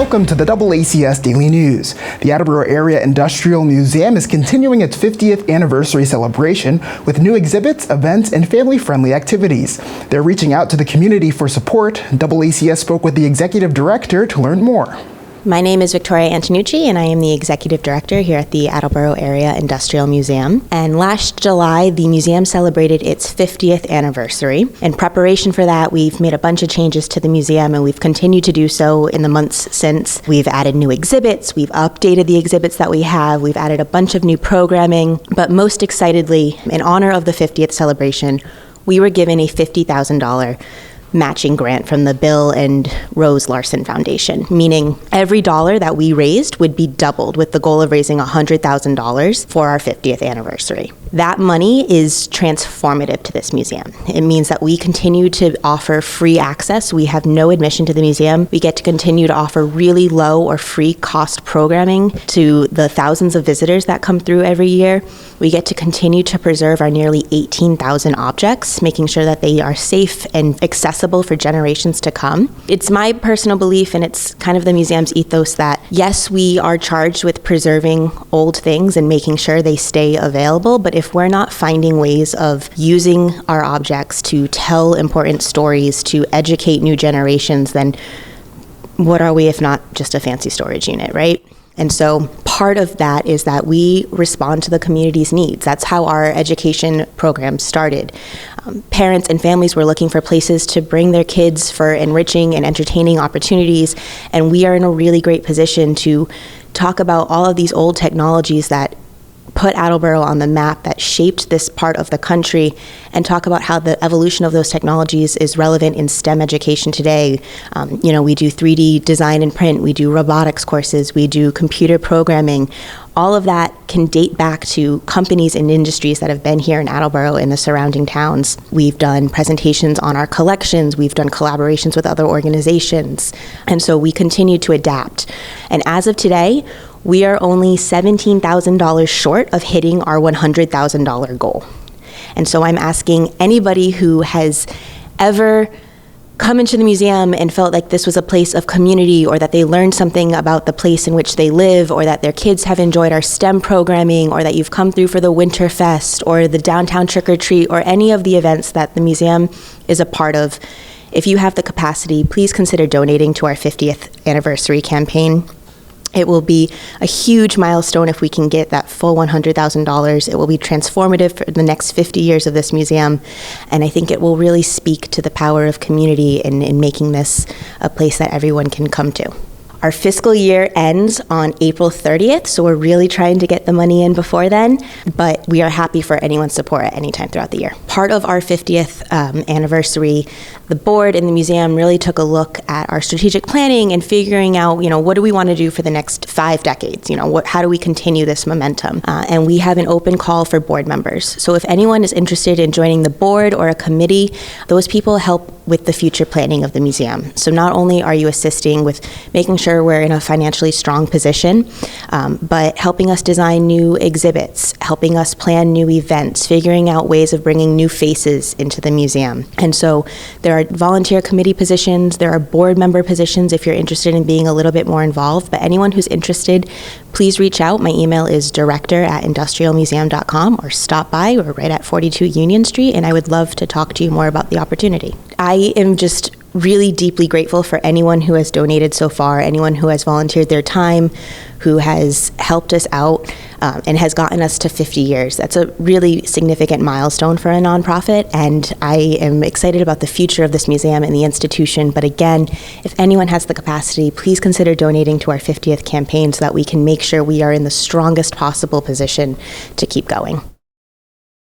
Welcome to the DoubleACS Daily News. The Attleboro Area Industrial Museum is continuing its 50th anniversary celebration with new exhibits, events, and family-friendly activities. They're reaching out to the community for support. DoubleACS spoke with the executive director to learn more. My name is Victoria Antonucci, and I am the executive director here at the Attleboro Area Industrial Museum. And last July, the museum celebrated its 50th anniversary. In preparation for that, we've made a bunch of changes to the museum, and we've continued to do so in the months since. We've added new exhibits, we've updated the exhibits that we have, we've added a bunch of new programming, but most excitedly, in honor of the 50th celebration, we were given a $50,000 matching grant from the Bill and Rose Larson Foundation, meaning every dollar that we raised would be doubled with the goal of raising $100,000 for our 50th anniversary. That money is transformative to this museum. It means that we continue to offer free access. We have no admission to the museum. We get to continue to offer really low or free cost programming to the thousands of visitors that come through every year. We get to continue to preserve our nearly 18,000 objects, making sure that they are safe and accessible for generations to come. It's my personal belief, and it's kind of the museum's ethos, that yes, we are charged with preserving old things and making sure they stay available, but if we're not finding ways of using our objects to tell important stories, to educate new generations, then what are we if not just a fancy storage unit, right? And so part of that is that we respond to the community's needs. That's how our education program started. Parents and families were looking for places to bring their kids for enriching and entertaining opportunities, and we are in a really great position to talk about all of these old technologies that put Attleboro on the map, that shaped this part of the country, and talk about how the evolution of those technologies is relevant in STEM education today. We do 3D design and print, we do robotics courses, we do computer programming. All of that can date back to companies and industries that have been here in Attleboro and the surrounding towns. We've done presentations on our collections, we've done collaborations with other organizations, and so we continue to adapt. And as of today, we are only $17,000 short of hitting our $100,000 goal. And so I'm asking anybody who has ever come into the museum and felt like this was a place of community, or that they learned something about the place in which they live, or that their kids have enjoyed our STEM programming, or that you've come through for the Winter Fest or the downtown trick or treat, or any of the events that the museum is a part of. If you have the capacity, please consider donating to our 50th anniversary campaign. It will be a huge milestone if we can get that full $100,000. It will be transformative for the next 50 years of this museum, and I think it will really speak to the power of community in making this a place that everyone can come to. Our fiscal year ends on April 30th, so we're really trying to get the money in before then, but we are happy for anyone's support at any time throughout the year. Part of our 50th anniversary, the board and the museum really took a look at our strategic planning and figuring out, what do we want to do for the next 5 decades? How do we continue this momentum? And we have an open call for board members. So if anyone is interested in joining the board or a committee, those people help with the future planning of the museum. So not only are you assisting with making sure we're in a financially strong position, but helping us design new exhibits, helping us plan new events, figuring out ways of bringing new faces into the museum. And so there are volunteer committee positions, there are board member positions if you're interested in being a little bit more involved, but anyone who's interested, please reach out. My email is director@industrialmuseum.com, or stop by. We're right at 42 Union Street, and I would love to talk to you more about the opportunity. I am just really deeply grateful for anyone who has donated so far, anyone who has volunteered their time, who has helped us out, and has gotten us to 50 years. That's a really significant milestone for a nonprofit, and I am excited about the future of this museum and the institution. But again, if anyone has the capacity, please consider donating to our 50th campaign so that we can make sure we are in the strongest possible position to keep going.